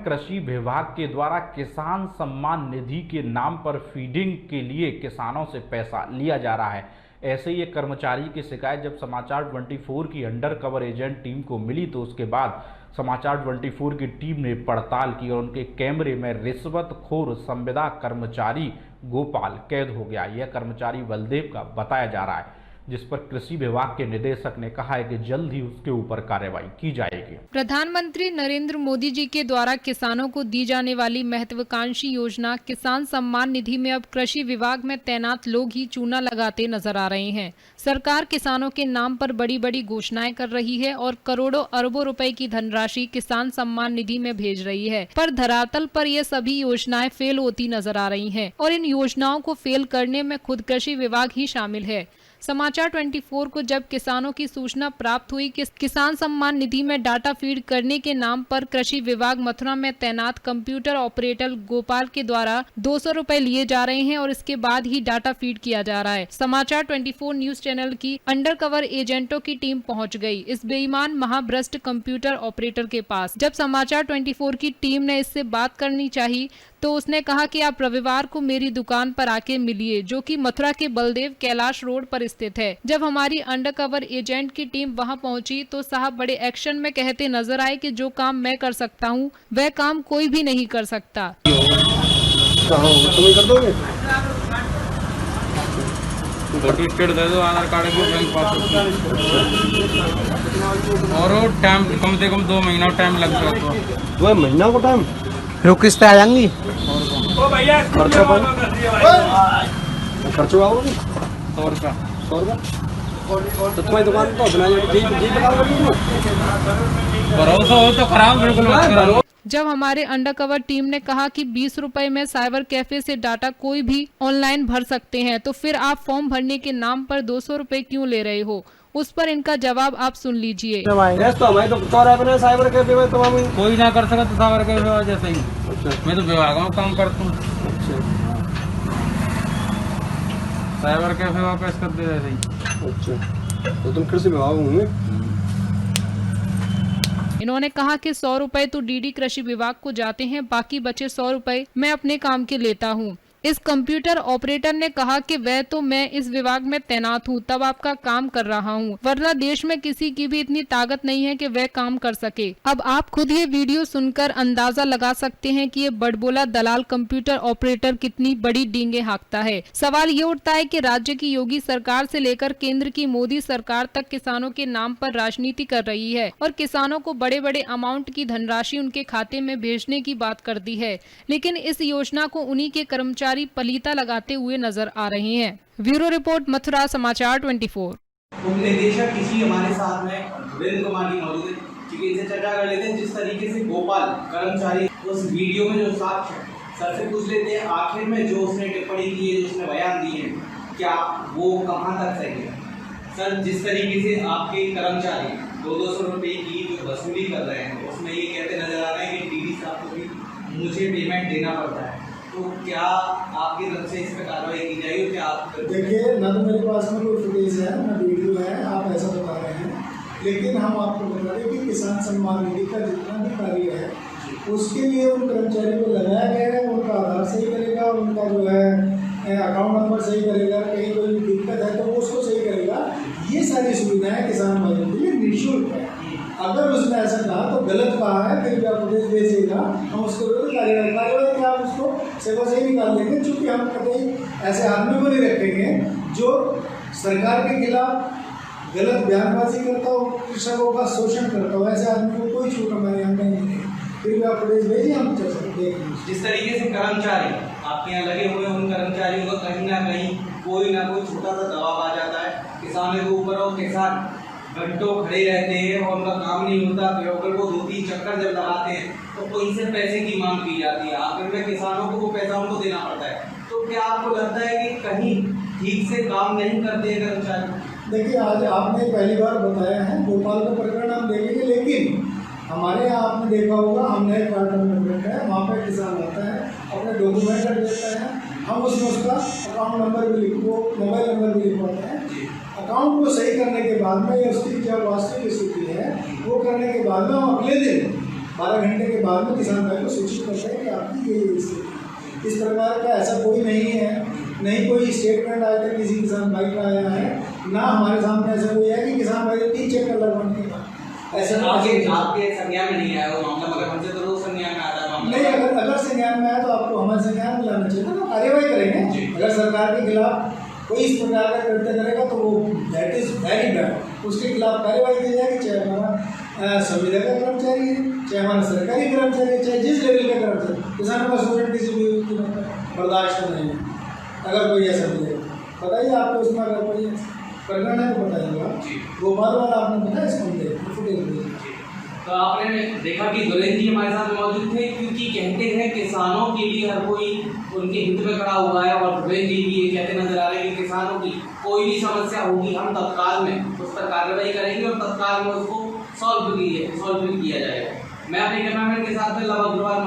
कृषि विभाग के द्वारा किसान सम्मान निधि के नाम पर फीडिंग के लिए किसानों से पैसा लिया जा रहा है। ऐसे ही एक कर्मचारी की शिकायत जब समाचार 24 की अंडर कवर एजेंट टीम को मिली तो उसके बाद समाचार 24 की टीम ने पड़ताल की और उनके कैमरे में रिश्वतखोर संविदा कर्मचारी गोपाल कैद हो गया। यह कर्मचारी बलदेव का बताया जा रहा है, जिस पर कृषि विभाग के निदेशक ने कहा है कि जल्द ही उसके ऊपर कार्रवाई की जाएगी। प्रधानमंत्री नरेंद्र मोदी जी के द्वारा किसानों को दी जाने वाली महत्वाकांक्षी योजना किसान सम्मान निधि में अब कृषि विभाग में तैनात लोग ही चूना लगाते नजर आ रहे हैं। सरकार किसानों के नाम पर बड़ी बड़ी घोषणाएं कर रही है और करोड़ों अरबों रुपए की धनराशि किसान सम्मान निधि में भेज रही है, पर धरातल पर ये सभी योजनाएं फेल होती नजर आ रही हैं और इन योजनाओं को फेल करने में खुद कृषि विभाग ही शामिल है। समाचार 24 को जब किसानों की सूचना प्राप्त हुई कि किसान सम्मान निधि में डाटा फीड करने के नाम पर कृषि विभाग मथुरा में तैनात कंप्यूटर ऑपरेटर गोपाल के द्वारा 200 रुपए लिए जा रहे हैं और इसके बाद ही डाटा फीड किया जा रहा है, समाचार 24 न्यूज चैनल की अंडर कवर एजेंटों की टीम पहुंच गई इस बेईमान महाभ्रष्ट कंप्यूटर ऑपरेटर के पास। जब समाचार 24 की टीम ने इससे बात करनी चाहिए तो उसने कहा कि आप रविवार को मेरी दुकान पर आके मिलिए, जो कि मथुरा के बलदेव कैलाश रोड पर स्थित है। जब हमारी अंडरकवर एजेंट की टीम वहां पहुंची तो साहब बड़े एक्शन में कहते नजर आए कि जो काम मैं कर सकता हूं वह काम कोई भी नहीं कर सकता। तुम्हें कर दोगे? सर्टिफिकेट दे दो, आधार कार्ड की बैंक पासबुक और टाइम कम से कम 2 महीना टाइम लग जाता है। 2 महीना को टाइम रुक किस पे आ जाएंगी? खर्चा पर खर्चो आओगे 100 रुपया। 100 रुपया तो तुम्हारी दुकान को अपना जी भरोसा हो तो खराब बिल्कुल मत करो। जब हमारे अंडरकवर टीम ने कहा कि 20 रुपए में साइबर कैफे से डाटा कोई भी ऑनलाइन भर सकते हैं, तो फिर आप फॉर्म भरने के नाम पर 200 रुपए क्यों ले रहे हो? उस पर इनका जवाब आप सुन लीजिए। तो हमारे तो साइबर कैफे में तो कोई ना कर सका तो साइबर कैफे वजह से ही। मैं तो विभाग में काम करता हूँ। साइबर कैफे वापस कर दे रहे थे। अच्छा तो तुम कृषि विभाग होंगे? इन्होंने कहा कि 100 रुपए तो डीडी कृषि विभाग को जाते हैं, बाकी बचे 100 रुपए मैं अपने काम के लेता हूँ। इस कंप्यूटर ऑपरेटर ने कहा कि वह तो मैं इस विभाग में तैनात हूँ तब आपका काम कर रहा हूँ, वरना देश में किसी की भी इतनी ताकत नहीं है कि वह काम कर सके। अब आप खुद ये वीडियो सुनकर अंदाजा लगा सकते हैं कि ये बड़बोला दलाल कंप्यूटर ऑपरेटर कितनी बड़ी डींगे हाँकता है। सवाल ये उठता है कि राज्य की योगी सरकार से लेकर केंद्र की मोदी सरकार तक किसानों के नाम पर राजनीति कर रही है और किसानों को बड़े बड़े अमाउंट की धनराशि उनके खाते में भेजने की बात कर दी है, लेकिन इस योजना को उन्हीं के कर्मचारी पलीता लगाते हुए नजर आ रहे हैं। ब्यूरो रिपोर्ट मथुरा समाचार 24। उप निदेशक कृषि हमारे साथ में वीरेंद्र कुमार जी मौजूद है, ठीक है, इनसे चर्चा कर लेते हैं जिस तरीके से गोपाल कर्मचारी उस वीडियो में जो साक्ष्य सर से पूछ लेते हैं, आखिर में जो उसने टिप्पणी की है, जो उसने बयान दिए हैं, क्या वो कहाँ तक सही है? सर, जिस तरीके से आपके कर्मचारी 200 रुपए की जो वसूली कर रहे हैं उसमें ये कहते नजर आ रहे हैं कि डीडी साहब को भी मुझे पेमेंट देना पड़ता है, तो क्या आपकी तरफ से इस पर कार्रवाई की जाएगी? क्या आप देखिए, ना तो मेरे पास में कोई फुटेज है ना वीडियो है, आप ऐसा बता रहे हैं, लेकिन हम आपको बता दें कि किसान सम्मान निधि का जितना भी कार्य है उसके लिए उन कर्मचारी को लगाया गया है, उनका आधार सही करेगा, उनका जो है अकाउंट नंबर सही करेगा, कहीं कोई दिक्कत है तो वो उसको सही करेगा। ये सारी सुविधाएं किसान भाइयों के लिए निःशुल्क है। अगर उसने ऐसा कहा तो गलत कहा है, फिर भी आप फुटेज भेजिएगा, हम उसके विरुद्ध कार्रवाई कि आप उसको सेवा से ही निकाल देंगे, चूँकि हम कभी ऐसे आदमी को नहीं रखेंगे जो सरकार के खिलाफ गलत बयानबाजी करता हो, कृषकों का शोषण करता हो, ऐसे आदमी को कोई छूट हमारे यहाँ नहीं मिलेगी। फिर भी आप फुटेज भेजिए, हम चल सकते हैं। जिस तरीके से कर्मचारी आपके यहाँ लगे हुए उन कर्मचारियों का कहीं ना कहीं कोई ना कोई छोटा सा दबाव आ जाता है किसानों के ऊपर, और किसान घंटों खड़े रहते हैं और उनका काम नहीं होता, फिर अगर वो 2-3 चक्कर जब लगाते हैं तो इनसे पैसे की मांग की जाती है, आखिर में किसानों को वो पैसा उनको देना पड़ता है। तो क्या आपको लगता है कि कहीं ठीक से काम नहीं करते हैं कर्मचारी? देखिए, आज आपने पहली बार बताया है, भोपाल का प्रकरण हम देखेंगे, लेकिन हमारे यहाँ आपने देखा होगा, हमने एक कार्ड नंबर रखा है, वहाँ पर किसान आता है, अपने डॉक्यूमेंट रख देता है, हम उसमें उसका अकाउंट नंबर भी लिखो, मोबाइल नंबर भी लिखवाते हैं। अकाउंट को सही करने के बाद में या उसकी जो वास्तविक स्थिति है वो करने के बाद में हम अगले दिन 12 घंटे के बाद में किसान भाई को सूचित करता है कि आपकी ये स्थिति। इस प्रकार का ऐसा कोई नहीं है, नहीं कोई स्टेटमेंट आया था किसी किसान भाई का आया है, ना हमारे सामने ऐसा कोई है कि किसान भाई ने 3 चेक लगवाने के बाद ऐसा आपके संज्ञान में नहीं आया वो मामला, मगर हमसे तो रोज संज्ञान में आता है मामला। नहीं, अगर संज्ञान में आया तो आपको हमारे संज्ञान में लाना चाहिए ना, कार्यवाही करेंगे। अगर सरकार के खिलाफ कोई इस प्रकार का कृत्य करेगा तो वो दैट इज वेरी बैड, उसके खिलाफ कार्यवाही की जाएगी, चाहे हमारा संविदा का कर्मचारी है, चाहे हमारा सरकारी कर्मचारी है, चाहे जिस लेवल का कर्मचारी। किसानों का शोषण किसी भी बर्दाश्त नहीं है। अगर कोई ऐसा मिलेगा बताइए, आपको उसमें अगर कोई प्रकरण है तो बताइएगा। भोपाल वाला आपने बताया इसको फुटेज। तो आपने देखा कि दुलेन जी हमारे साथ मौजूद थे, क्योंकि कहते हैं किसानों के लिए हर कोई उनके हित में खड़ा हुआ है, और दुलेन जी भी ये कहते नजर आ रहे हैं कि किसानों की कोई भी समस्या होगी हम तत्काल में उस पर कार्रवाई करेंगे और तत्काल में उसको सॉल्व भी किया जाएगा। मैं अपने कैमरामैन के साथ में लव अग्रवाल।